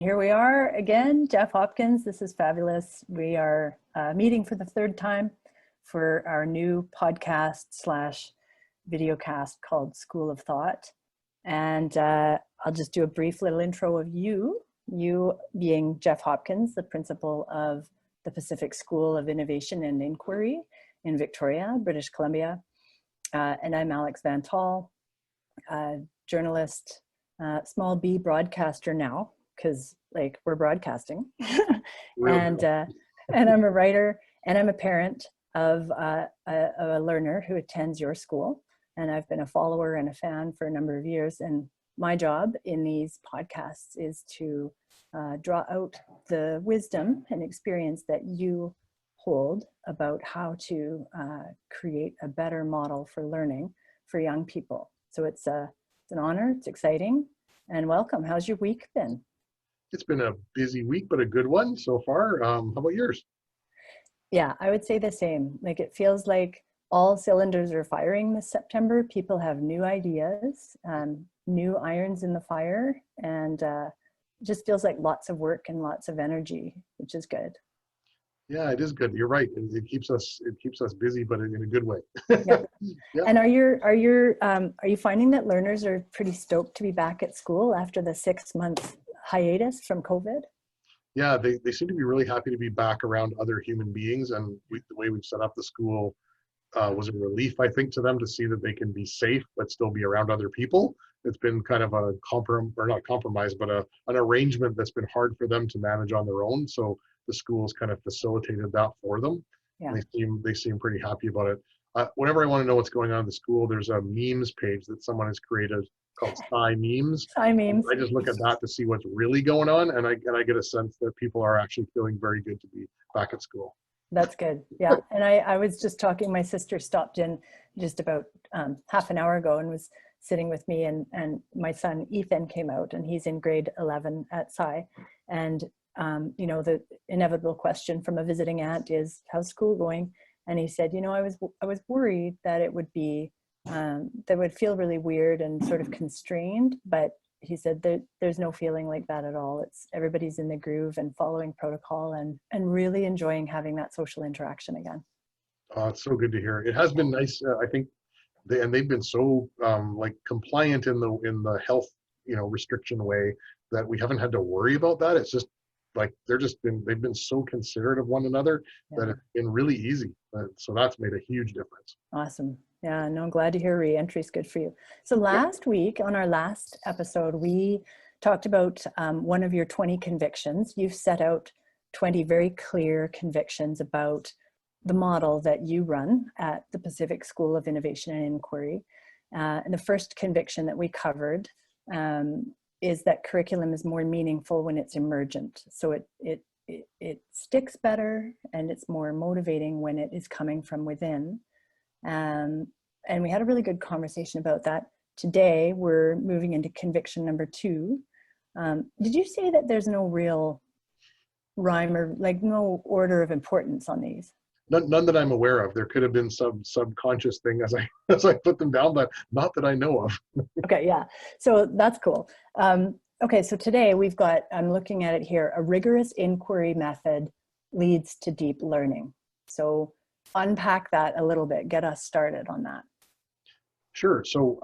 Here we are again, Jeff Hopkins. This is fabulous. We are meeting for the third time for our new podcast slash videocast called School of Thought. And I'll just do a brief little intro of you being Jeff Hopkins, the principal of the Pacific School of Innovation and Inquiry in Victoria, British Columbia. And I'm Alex Van Tall, journalist, small b broadcaster now, because like we're broadcasting. and I'm a writer, and I'm a parent of a learner who attends your school. And I've been a follower and a fan for a number of years. And my job in these podcasts is to draw out the wisdom and experience that you hold about how to create a better model for learning for young people. So it's an honor, it's exciting, and welcome. How's your week been? It's been a busy week, but a good one so far. How about yours? Yeah, I would say the same. Like, it feels like all cylinders are firing this September. People have new ideas, new irons in the fire, and it just feels like lots of work and lots of energy, which is good. Yeah, it is good. You're right. It keeps us busy, but in a good way. Yeah. Yeah. And are you finding that learners are pretty stoked to be back at school after the 6-month hiatus from COVID? Yeah, they seem to be really happy to be back around other human beings, and the way we've set up the school was a relief, I think, to them to see that they can be safe but still be around other people. It's been kind of a an arrangement that's been hard for them to manage on their own. So the school's kind of facilitated that for them. Yeah. They seem pretty happy about it. Whenever I want to know what's going on in the school, there's a memes page that someone has created called Sci Memes. Sci Memes. I just look at that to see what's really going on, and I get a sense that people are actually feeling very good to be back at school. That's good. Yeah. And I was just talking, my sister stopped in just about half an hour ago and was sitting with me, and my son Ethan came out, and he's in grade 11 at Sci. And the inevitable question from a visiting aunt is, how's school going? And he said, I was worried that it would be that would feel really weird and sort of constrained, but he said that there's no feeling like that at all. It's everybody's in the groove and following protocol and really enjoying having that social interaction again. It's so good to hear. It has been nice. I think they've been so compliant in the health restriction way that we haven't had to worry about that. It's just like they've been so considerate of one another that it's been really easy. So that's made a huge difference. Awesome. Yeah, no, I'm glad to hear re-entry is good for you. So last week on our last episode, we talked about one of your 20 convictions. You've set out 20 very clear convictions about the model that you run at the Pacific School of Innovation and Inquiry. And the first conviction that we covered is that curriculum is more meaningful when it's emergent. So it sticks better, and it's more motivating when it is coming from within. And we had a really good conversation about that. Today, we're moving into conviction number 2. Did you say that there's no real rhyme or no order of importance on these? None that I'm aware of. There could have been some subconscious thing as I put them down, but not that I know of. Okay, yeah. So that's cool. Okay, so today we've got, I'm looking at it here, a rigorous inquiry method leads to deep learning. So unpack that a little bit, get us started on that. Sure. So,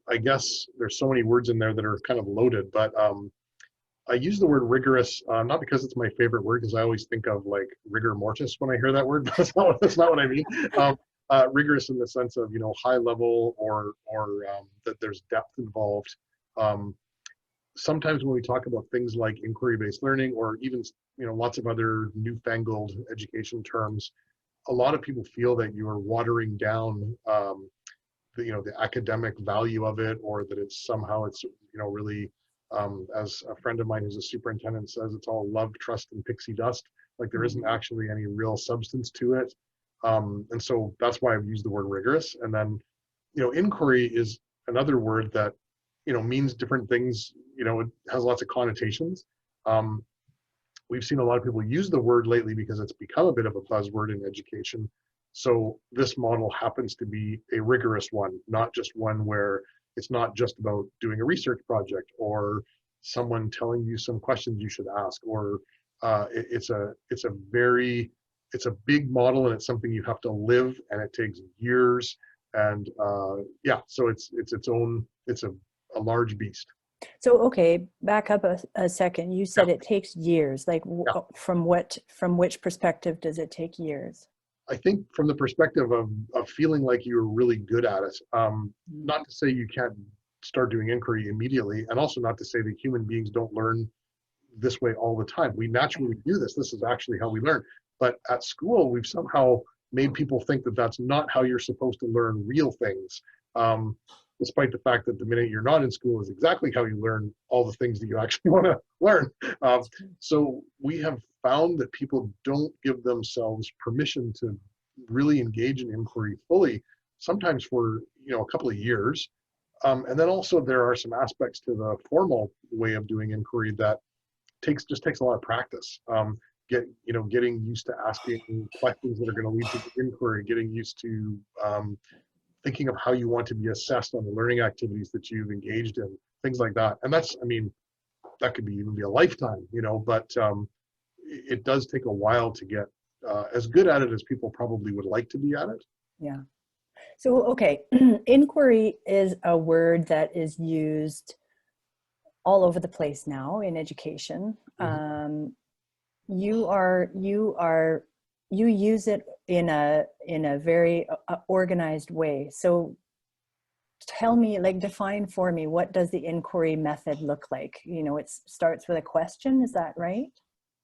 I guess there's so many words in there that are kind of loaded, but I use the word rigorous, not because it's my favorite word, because I always think of like rigor mortis when I hear that word. That's not what I mean. Rigorous in the sense of, high level or that there's depth involved. Sometimes when we talk about things like inquiry-based learning, or even, lots of other newfangled education terms, a lot of people feel that you are watering down the academic value of it, or that it's really, as a friend of mine who's a superintendent says, it's all love, trust, and pixie dust. Like there isn't actually any real substance to it. And so that's why I've used the word rigorous. And then, inquiry is another word that, means different things. It has lots of connotations. We've seen a lot of people use the word lately because it's become a bit of a buzzword in education. So this model happens to be a rigorous one, not just one where it's not just about doing a research project or someone telling you some questions you should ask, or it's a big model, and it's something you have to live, and it takes years. And yeah, so it's a large beast. So, okay, back up a second. You Yeah, said it takes years. Like, yeah. from which perspective does it take years? I think from the perspective of feeling like you're really good at it, Mm. not to say you can't start doing inquiry immediately, and also not to say that human beings don't learn this way all the time. We naturally do this. This is actually how we learn. But at school, we've somehow made people think that that's not how you're supposed to learn real things. Despite the fact that the minute you're not in school is exactly how you learn all the things that you actually want to learn. Um, so we have found that people don't give themselves permission to really engage in inquiry fully, sometimes for a couple of years. And then also there are some aspects to the formal way of doing inquiry that just takes a lot of practice. Getting used to asking questions that are going to lead to the inquiry, getting used to thinking of how you want to be assessed on the learning activities that you've engaged in, things like that. And that's, I mean, that could even be a lifetime, but it does take a while to get as good at it as people probably would like to be at it. Yeah. So, okay, inquiry is a word that is used all over the place now in education. Mhm. You use it in a very organized way. So tell me, like, define for me, what does the inquiry method look like? It starts with a question. Is that right?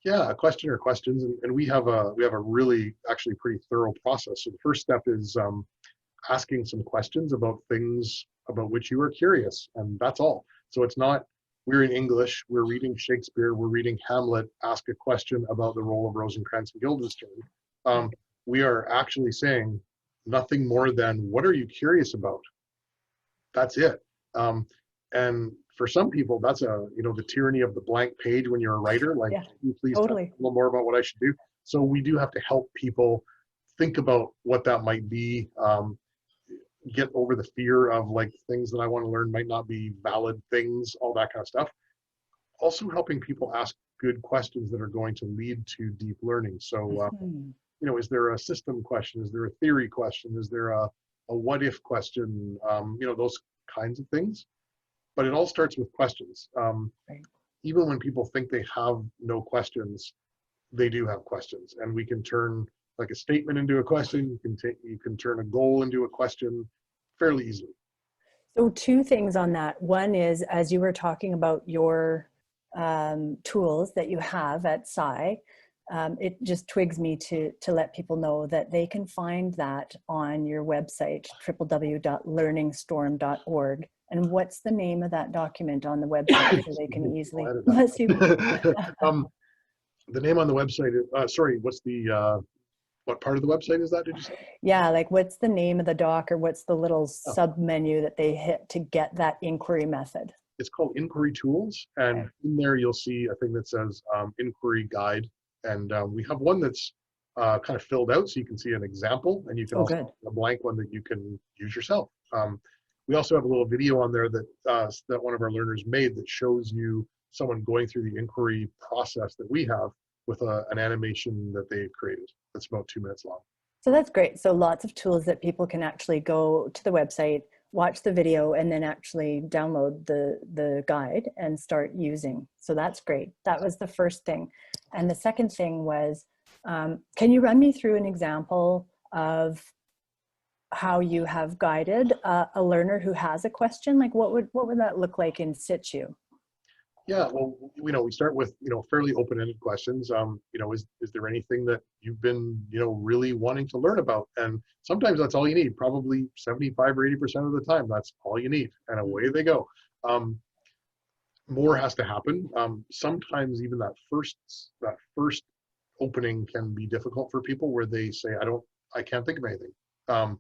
Yeah, a question or questions, and we have a really actually pretty thorough process. So the first step is asking some questions about things about which you are curious, and that's all. So it's not, we're in English, we're reading Shakespeare, we're reading Hamlet, ask a question about the role of Rosencrantz and Guildenstern. Um, Right. we are actually saying nothing more than, what are you curious about? That's it. Um, and for some people, that's the tyranny of the blank page when you're a writer. Like, Yeah, can you please tell me totally. a little more about what I should do? So we do have to help people think about what that might be. Get over the fear of, like, things that I want to learn might not be valid things, all that kind of stuff. Also helping people ask good questions that are going to lead to deep learning. So, Mhm. is there a system question? Is there a theory question? Is there a what if question? Those kinds of things. But it all starts with questions. Right. Even when people think they have no questions, they do have questions, and we can turn like a statement into a question. You can turn a goal into a question fairly easily. So two things on that. One is, as you were talking about your tools that you have at Sci, it just twigs me to let people know that they can find that on your website, www.learningstorm.org. And what's the name of that document on the website so they Excuse can me, I'll easily, edit bless you. that. The name on the website is, sorry, what's the what part of the website is that, did you say? Yeah, like what's the name of the doc, or what's the little Oh, sub menu that they hit to get that inquiry method? it's called Inquiry Tools, and Okay. in there you'll see a thing that says Inquiry Guide, and we have one that's kind of filled out so you can see an example, and you can Oh, also good. have a blank one that you can use yourself. We also have a little video on there that one of our learners made that shows you someone going through the inquiry process that we have with an animation that they created. That's about 2 minutes long. So that's great. So lots of tools that people can actually go to the website, watch the video, and then actually download the guide and start using. So that's great. That was the first thing. And the second thing was, can you run me through an example of how you have guided a learner who has a question? Like what would that look like in situ? Yeah, well, we start with, fairly open-ended questions. Is there anything that you've been, really wanting to learn about? And sometimes that's all you need. Probably 75 or 80% of the time, that's all you need, and away they go. Um, More has to happen. Sometimes even that first opening can be difficult for people, where they say, I can't think of anything. Um,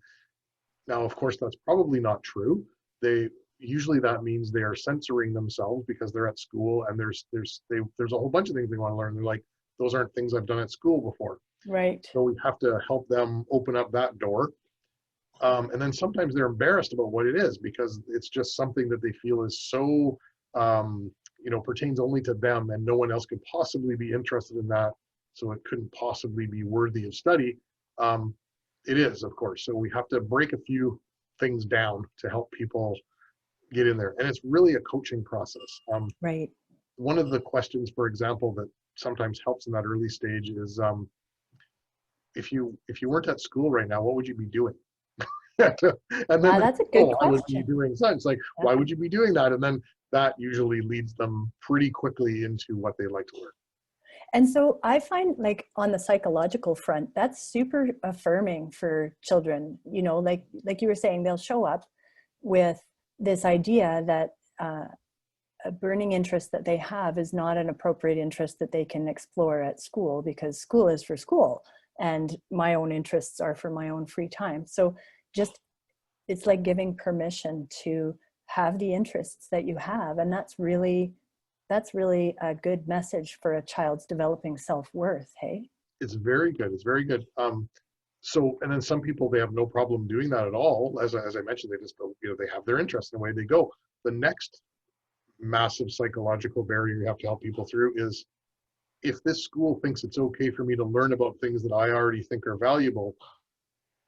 Now, of course, that's probably not true. They Usually that means they are censoring themselves because they're at school, and there's a whole bunch of things they want to learn. They're like, those aren't things I've done at school before. Right. So we have to help them open up that door. And then sometimes they're embarrassed about what it is, because it's just something that they feel is so pertains only to them and no one else could possibly be interested in that, so it couldn't possibly be worthy of study. It is, of course. So we have to break a few things down to help people get in there. And it's really a coaching process. Right. One of the questions, for example, that sometimes helps in that early stage is, if you weren't at school right now, what would you be doing? And then That's a good I would be question. doing science. Like, Yeah. why would you be doing that? And then that usually leads them pretty quickly into what they like to learn. And so I find, like, on the psychological front, that's super affirming for children. Like you were saying, they'll show up with this idea that a burning interest that they have is not an appropriate interest that they can explore at school, because school is for school and my own interests are for my own free time. So just, it's like giving permission to have the interests that you have. And that's really a good message for a child's developing self-worth. Hey, It's very good. It's very good. So, and then some people, they have no problem doing that at all. As I mentioned, they just, they have their interest and away they go. The next massive psychological barrier you have to help people through is, if this school thinks it's okay for me to learn about things that I already think are valuable,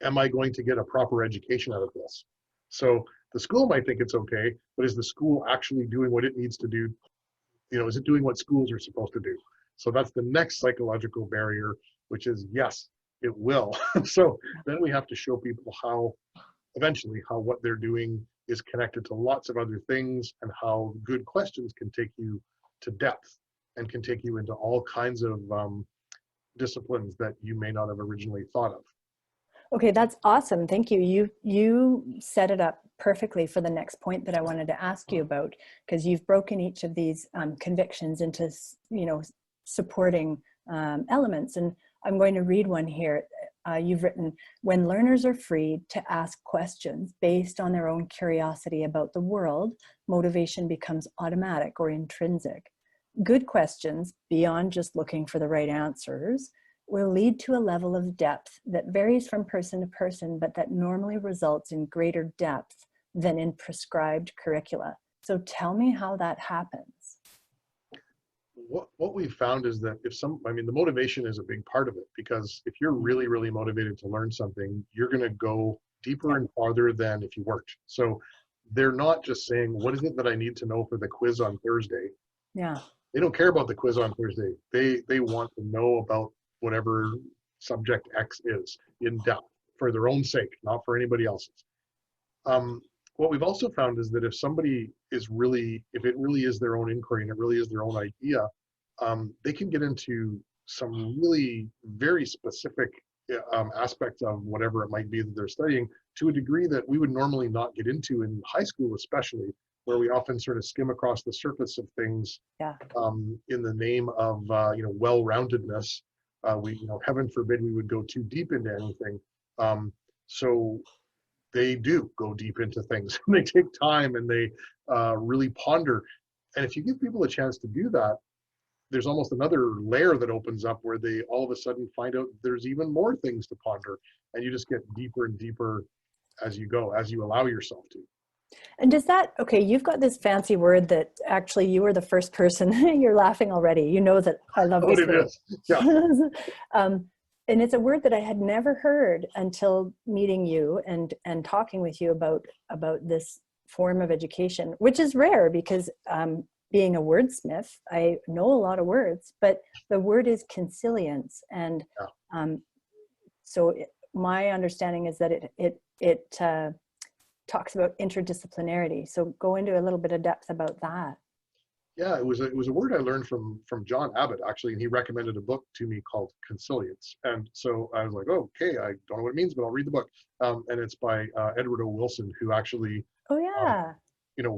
am I going to get a proper education out of this? So the school might think it's okay, but is the school actually doing what it needs to do? Is it doing what schools are supposed to do? So that's the next psychological barrier, which is, yes, it will. So then we have to show people how what they're doing is connected to lots of other things, and how good questions can take you to depth and can take you into all kinds of disciplines that you may not have originally thought of. okay, that's awesome. Thank you. You set it up perfectly for the next point that I wanted to ask you about, because you've broken each of these convictions into, supporting elements. And I'm going to read one here. You've written, when learners are free to ask questions based on their own curiosity about the world, motivation becomes automatic or intrinsic. Good questions, beyond just looking for the right answers, will lead to a level of depth that varies from person to person, but that normally results in greater depth than in prescribed curricula. So tell me how that happens. What we've found is that the motivation is a big part of it, because if you're really, really motivated to learn something, you're going to go deeper and farther than if you weren't. So they're not just saying, what is it that I need to know for the quiz on Thursday? Yeah. They don't care about the quiz on Thursday. They want to know about whatever subject X is in depth, for their own sake, not for anybody else's. What we've also found is that if it really is their own inquiry and it really is their own idea, they can get into some really very specific aspects of whatever it might be that they're studying, to a degree that we would normally not get into in high school, especially, where we often sort of skim across the surface of things. Yeah. In the name of well-roundedness. Heaven forbid we would go too deep into anything. So they do go deep into things. They take time and they really ponder. And if you give people a chance to do that, there's almost another layer that opens up, where they all of a sudden find out there's even more things to ponder, and you just get deeper and deeper as you go, as you allow yourself to. And does that, okay, you've got this fancy word that actually you were the first person, you're laughing already. You know that I love this It word. is. Yeah. And it's a word that I had never heard until meeting you and talking with you about this form of education, which is rare, because being a wordsmith, I know a lot of words, but the word is conciliance. And so my understanding is that it talks about interdisciplinarity. So go into a little bit of depth about that. Yeah, it was a word I learned from John Abbott, actually, and he recommended a book to me called Conciliance. And so I was like, oh, okay, I don't know what it means, but I'll read the book. And it's by Edward O. Wilson, who actually, Oh yeah,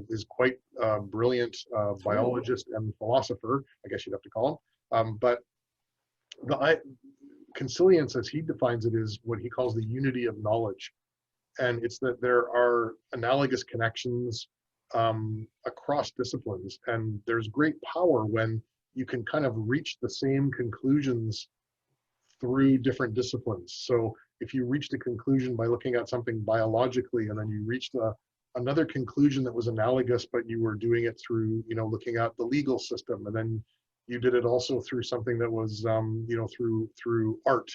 is quite a brilliant biologist and philosopher, I guess you'd have to call him. But Conciliance, as he defines it, is what he calls the unity of knowledge. And it's that there are analogous connections across disciplines, and there's great power when you can kind of reach the same conclusions through different disciplines. So if you reached a conclusion by looking at something biologically, and then you reached another conclusion that was analogous, but you were doing it through, looking at the legal system, and then you did it also through something that was, through art.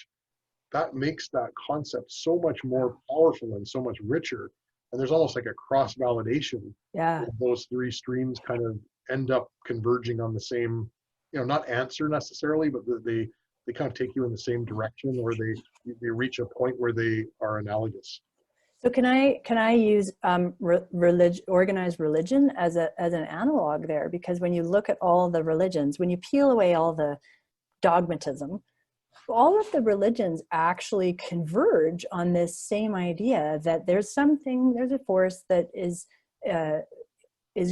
That makes that concept so much more powerful and so much richer. And there's almost like a cross validation. Yeah. Those three streams kind of end up converging on the same, not answer necessarily, but they kind of take you in the same direction, or they reach a point where they are analogous. So can I use organized religion as an analog there? Because when you look at all the religions, when you peel away all the dogmatism, all of the religions actually converge on this same idea that there's a force that is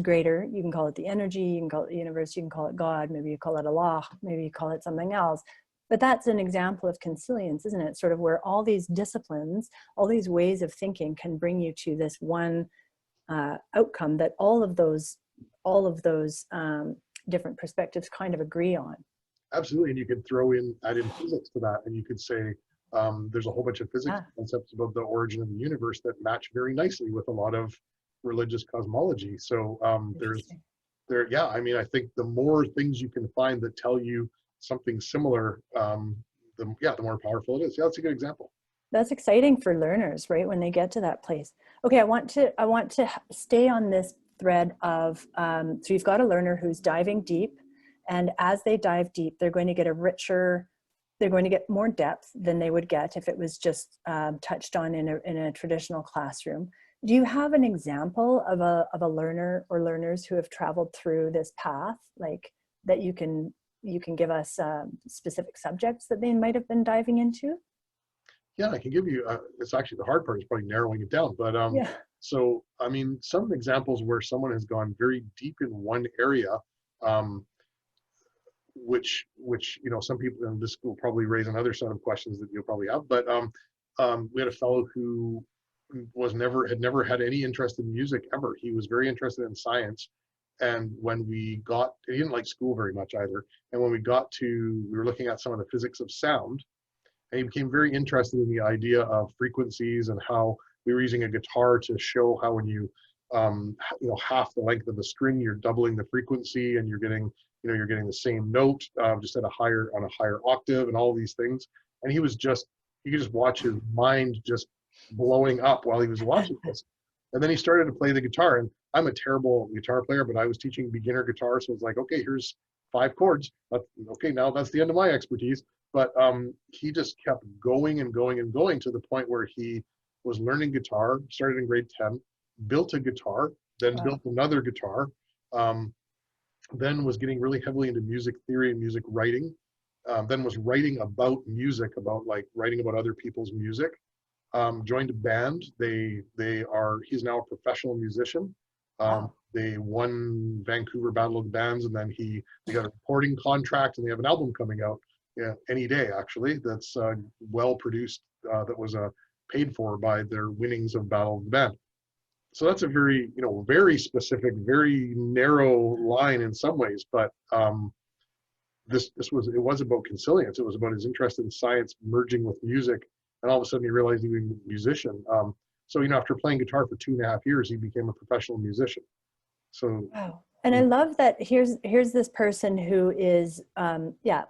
greater. You can call it the energy, you can call it the universe, you can call it God, maybe you call it Allah, maybe you call it something else. But that's an example of Conciliance, isn't it? Sort of where all these disciplines, all these ways of thinking can bring you to this one outcome that all of those different perspectives kind of agree on. Absolutely, and you could add in physics to that, and you could say there's a whole bunch of physics concepts about the origin of the universe that match very nicely with a lot of religious cosmology. So I think the more things you can find that tell you something similar, the more powerful it is. Yeah, that's a good example. That's exciting for learners, right? When they get to that place. Okay, I want to stay on this thread of so you've got a learner who's diving deep. And as they dive deep, they're going to get more depth than they would get if it was just touched on in a traditional classroom. Do you have an example of a learner or learners who have traveled through this path, like that you can give us specific subjects that they might have been diving into? Yeah, I can give you, it's actually the hard part is probably narrowing it down, but so, I mean, some examples where someone has gone very deep in one area, which some people, and this will probably raise another set of questions that you'll probably have, but we had a fellow who had never had any interest in music ever. He was very interested in science, and he didn't like school very much either. And when we were looking at some of the physics of sound, and he became very interested in the idea of frequencies and how we were using a guitar to show how when you half the length of the string, you're doubling the frequency, and you're getting the same note just on a higher octave, and all these things. And you could just watch his mind just blowing up while he was watching this. And then he started to play the guitar, and I'm a terrible guitar player, but I was teaching beginner guitar, so it's like, okay, here's 5 chords. Okay, now that's the end of my expertise. But he just kept going and going and going to the point where he was learning guitar, started in grade 10, built a guitar, then built another guitar, then was getting really heavily into music theory and music writing, then was writing about music, writing about other people's music, joined a band. He's now a professional musician. They won Vancouver Battle of the Bands, and then they got a recording contract, and they have an album coming out any day, actually, that's well produced, that was paid for by their winnings of Battle of the Band. So that's a very, very specific, very narrow line in some ways, but it was about Conciliance. It was about his interest in science merging with music, and all of a sudden he realized he was a musician. So after playing guitar for 2.5 years, he became a professional musician. So wow. And I love that here's this person who is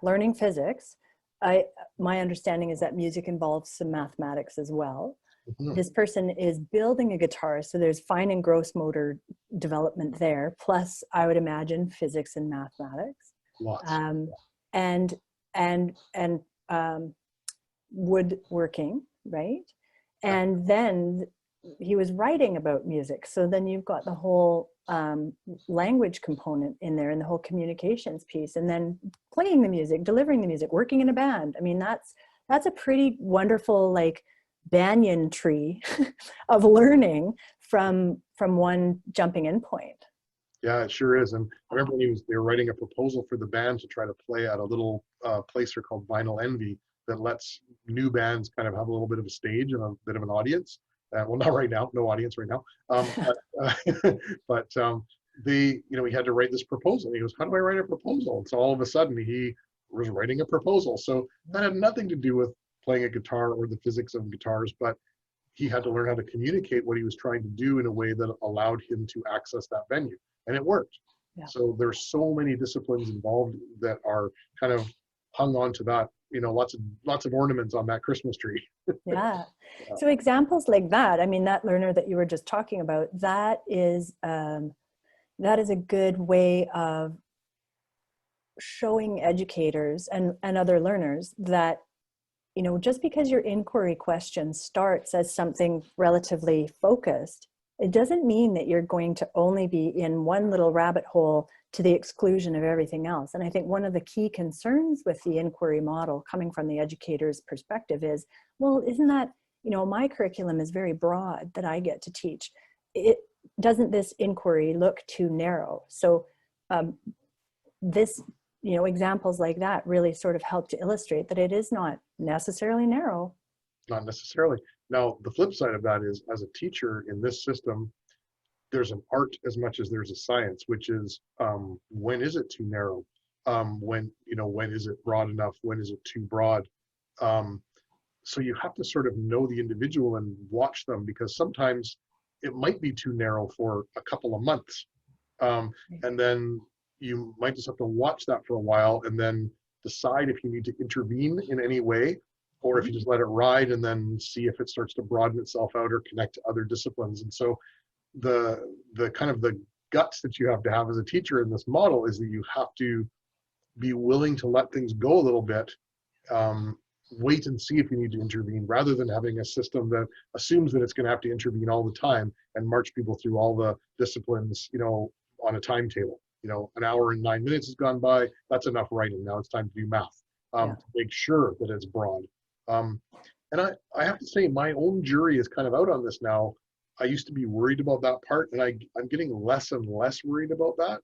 learning physics. My understanding is that music involves some mathematics as well. Mm-hmm. This person is building a guitar, so there's fine and gross motor development there, plus I would imagine physics and mathematics. Lots. And woodworking, right? And then he was writing about music. So then you've got the whole language component in there, and the whole communications piece, and then playing the music, delivering the music, working in a band. I mean, that's a pretty wonderful banyan tree of learning from one jumping in point. Yeah, it sure is. And I remember when they were writing a proposal for the band to try to play at a little place here called Vinyl Envy that lets new bands kind of have a little bit of a stage and a bit of an audience. Well, not right now, no audience right now. But he had to write this proposal. He goes, how do I write a proposal? And so all of a sudden he was writing a proposal. So that had nothing to do with playing a guitar or the physics of guitars, but he had to learn how to communicate what he was trying to do in a way that allowed him to access that venue, and it worked. Yeah. So there's so many disciplines involved that are kind of hung on to that, lots of ornaments on that Christmas tree. Yeah. So examples like that, I mean, that learner that you were just talking about, that is a good way of showing educators and other learners that, just because your inquiry question starts as something relatively focused, it doesn't mean that you're going to only be in one little rabbit hole to the exclusion of everything else. And I think one of the key concerns with the inquiry model coming from the educator's perspective is, well, isn't that, my curriculum is very broad that I get to teach. Doesn't this inquiry look too narrow? So this, examples like that really sort of help to illustrate that it is not necessarily narrow. Not necessarily. Now, the flip side of that is, as a teacher in this system, there's an art as much as there's a science, which is when is it too narrow? When is it broad enough? When is it too broad? So you have to sort of know the individual and watch them, because sometimes it might be too narrow for a couple of months. And then you might just have to watch that for a while and then decide if you need to intervene in any way, or if you just let it ride and then see if it starts to broaden itself out or connect to other disciplines. And so the kind of the guts that you have to have as a teacher in this model is that you have to be willing to let things go a little bit, wait and see if you need to intervene, rather than having a system that assumes that it's going to have to intervene all the time and march people through all the disciplines, on a timetable. An hour and 9 minutes has gone by, that's enough writing, now it's time to do math, to make sure that it's broad. And I have to say, my own jury is kind of out on this now. I used to be worried about that part, and I'm getting less and less worried about that.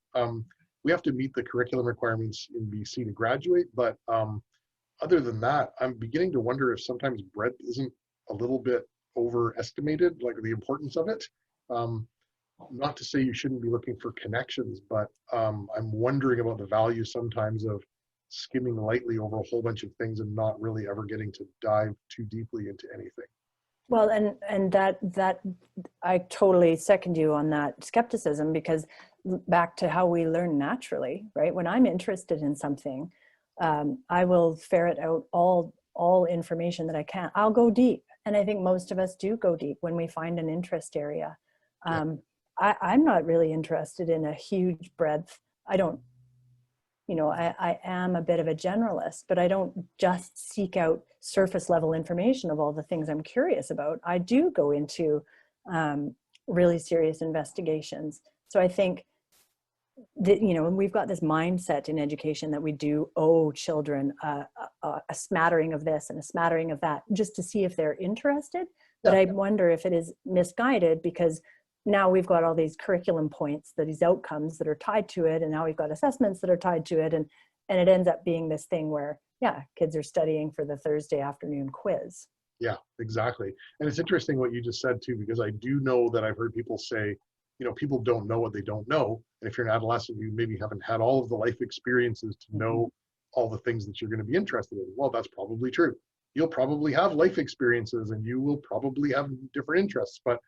We have to meet the curriculum requirements in BC to graduate, but other than that, I'm beginning to wonder if sometimes breadth isn't a little bit overestimated, like the importance of it. Not to say you shouldn't be looking for connections, but I'm wondering about the value sometimes of skimming lightly over a whole bunch of things and not really ever getting to dive too deeply into anything. Well, and that I totally second you on that skepticism, because back to how we learn naturally, right? When I'm interested in something, I will ferret out all information that I can. I'll go deep, and I think most of us do go deep when we find an interest area. I'm not really interested in a huge breadth. I don't, I am a bit of a generalist, but I don't just seek out surface level information of all the things I'm curious about. I do go into really serious investigations. So I think that, we've got this mindset in education that we do owe children a smattering of this and a smattering of that, just to see if they're interested. But I wonder if it is misguided, because now we've got all these curriculum points, these outcomes that are tied to it, and now we've got assessments that are tied to it, and it ends up being this thing where, kids are studying for the Thursday afternoon quiz. Yeah, exactly. And it's interesting what you just said too, because I do know that I've heard people say, people don't know what they don't know. And if you're an adolescent, you maybe haven't had all of the life experiences to know all the things that you're going to be interested in. Well, that's probably true. You'll probably have life experiences and you will probably have different interests, but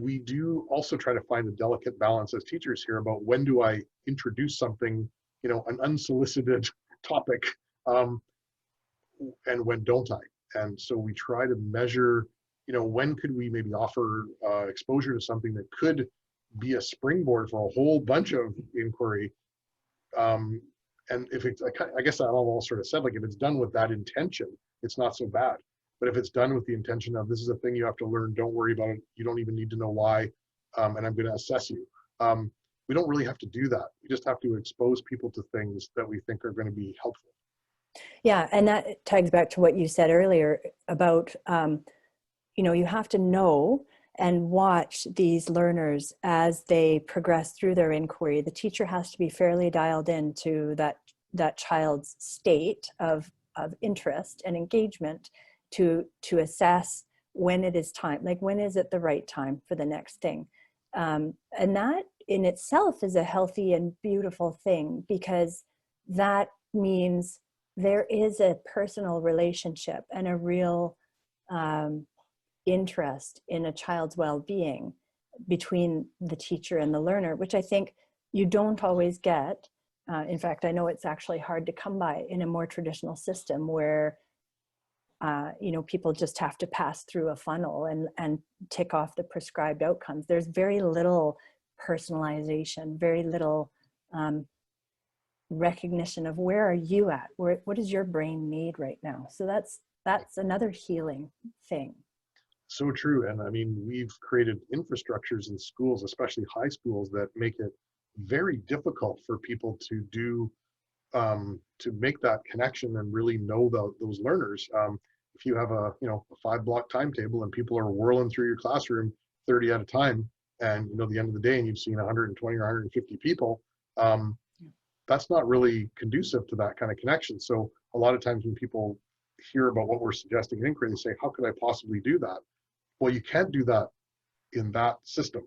we do also try to find a delicate balance as teachers here about when do I introduce something, an unsolicited topic, and when don't I? And so we try to measure, when could we maybe offer exposure to something that could be a springboard for a whole bunch of inquiry. And if it's, I guess that all sort of said, like if it's done with that intention, it's not so bad. But if it's done with the intention of, this is a thing you have to learn, don't worry about it, you don't even need to know why, and I'm going to assess you. We don't really have to do that. We just have to expose people to things that we think are going to be helpful. Yeah, and that tags back to what you said earlier about, you have to know and watch these learners as they progress through their inquiry. The teacher has to be fairly dialed into that child's state of interest and engagement to assess when it is time, like when is it the right time for the next thing. And that in itself is a healthy and beautiful thing, because that means there is a personal relationship and a real interest in a child's well-being between the teacher and the learner, which I think you don't always get. In fact, I know it's actually hard to come by in a more traditional system where people just have to pass through a funnel and tick off the prescribed outcomes. There's very little personalization, very little recognition of where are you at, what does your brain need right now. So that's another healing thing. So true. And I mean, we've created infrastructures in schools, especially high schools, that make it very difficult for people to do to make that connection and really know those learners. If you have a 5-block timetable and people are whirling through your classroom 30 at a time, and the end of the day and you've seen 120 or 150 people, that's not really conducive to that kind of connection. So a lot of times when people hear about what we're suggesting in inquiry, they say, how could I possibly do that? Well, you can't do that in that system.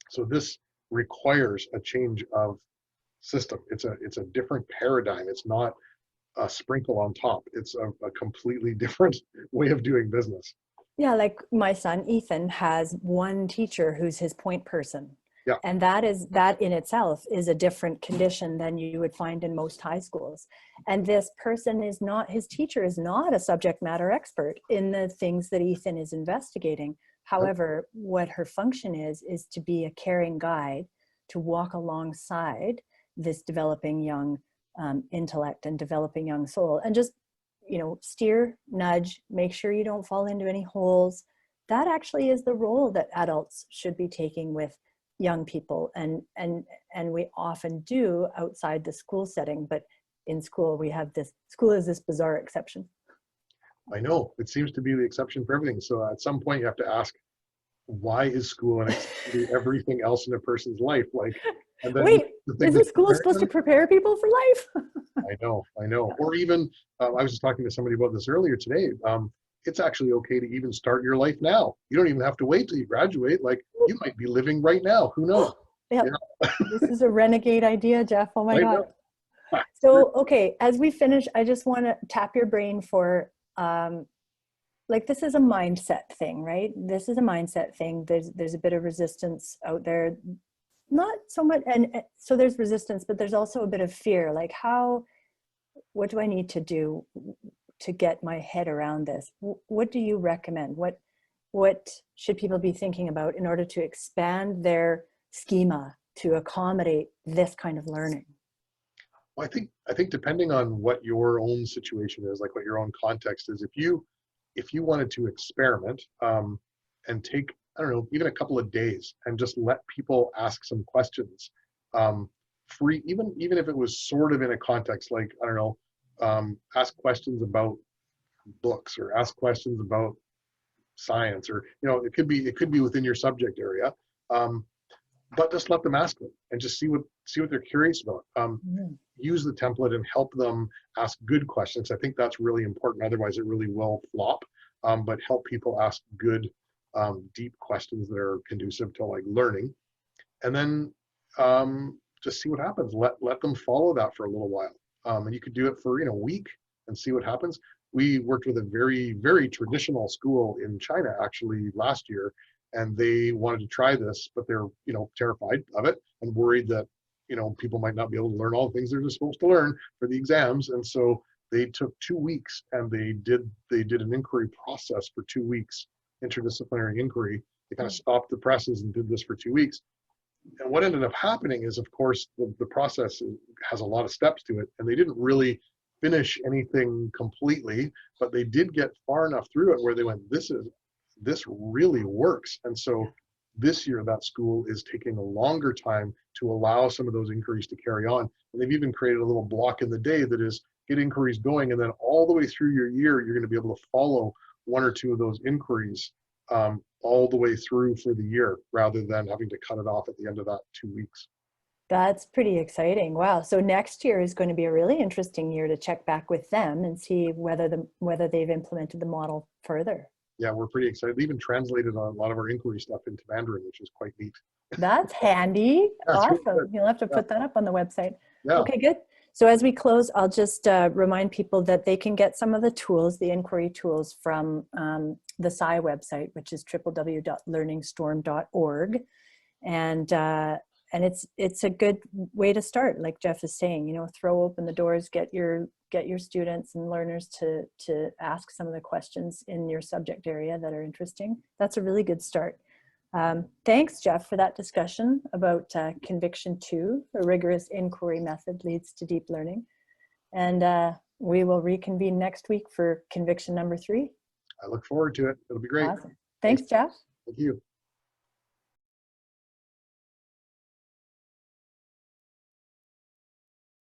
So this requires a change of system. It's a different paradigm. It's not a sprinkle on top. It's a completely different way of doing business. Yeah, like my son Ethan has one teacher who's his point person. Yeah. And that in itself is a different condition than you would find in most high schools. And this person his teacher is not a subject matter expert in the things that Ethan is investigating. However, what her function is to be a caring guide, to walk alongside this developing young intellect and developing young soul, and just, steer, nudge, make sure you don't fall into any holes. That actually is the role that adults should be taking with young people, and we often do outside the school setting, but in school school is this bizarre exception. I know, it seems to be the exception for everything. So at some point you have to ask, why is school an exception to everything else in a person's life? And then wait, isn't school supposed to prepare people for life? I know. Or even, I was just talking to somebody about this earlier today. It's actually okay to even start your life now. You don't even have to wait till you graduate. You might be living right now. Who knows? Yeah. This is a renegade idea, Jeff. Oh my God. Know. So, okay, as we finish, I just want to tap your brain for, this is a mindset thing, right? This is a mindset thing. There's a bit of resistance out there. Not so much, and so there's resistance, but there's also a bit of fear. What do I need to do to get my head around this? What do you recommend? What should people be thinking about in order to expand their schema to accommodate this kind of learning? Well, I think depending on what your own situation is, what your own context is, if you wanted to experiment and take, I don't know, even a couple of days and just let people ask some questions, free, even if it was sort of in a context I don't know, ask questions about books or ask questions about science, or it could be within your subject area, but just let them ask them and just see what they're curious about. Use the template and help them ask good questions. I think that's really important. Otherwise, it really will flop. But help people ask good, deep questions that are conducive to learning, and then just see what happens. Let them follow that for a little while, and you could do it for a week and see what happens. We worked with a very, very traditional school in China actually last year, and they wanted to try this, but they're terrified of it and worried that people might not be able to learn all the things they're supposed to learn for the exams. And so they took 2 weeks and they did an inquiry process for 2 weeks, interdisciplinary inquiry. They kind of stopped the presses and did this for 2 weeks. And what ended up happening is, of course, the process has a lot of steps to it, and they didn't really finish anything completely, but they did get far enough through it where they went, this really works. And so this year that school is taking a longer time to allow some of those inquiries to carry on. And they've even created a little block in the day that is get inquiries going, and then all the way through your year, you're going to be able to follow 1 or 2 of those inquiries all the way through for the year, rather than having to cut it off at the end of that 2 weeks. That's pretty exciting. Wow. So next year is going to be a really interesting year to check back with them and see whether they've implemented the model further. Yeah, we're pretty excited. They even translated a lot of our inquiry stuff into Mandarin, which is quite neat. That's handy. That's Awesome. really You'll have to put that up on the website. Yeah. Okay, good. So as we close, I'll just remind people that they can get some of the tools, the inquiry tools from the SCI website, which is www.learningstorm.org. And it's a good way to start, like Jeff is saying, you know, throw open the doors, get your students and learners to ask some of the questions in your subject area that are interesting. That's a really good start. Thanks, Jeff, for that discussion about Conviction 2, a rigorous inquiry method leads to deep learning. And we will reconvene next week for Conviction number 3. I look forward to it. It'll be great. Awesome. Thanks, Jeff. Thank you.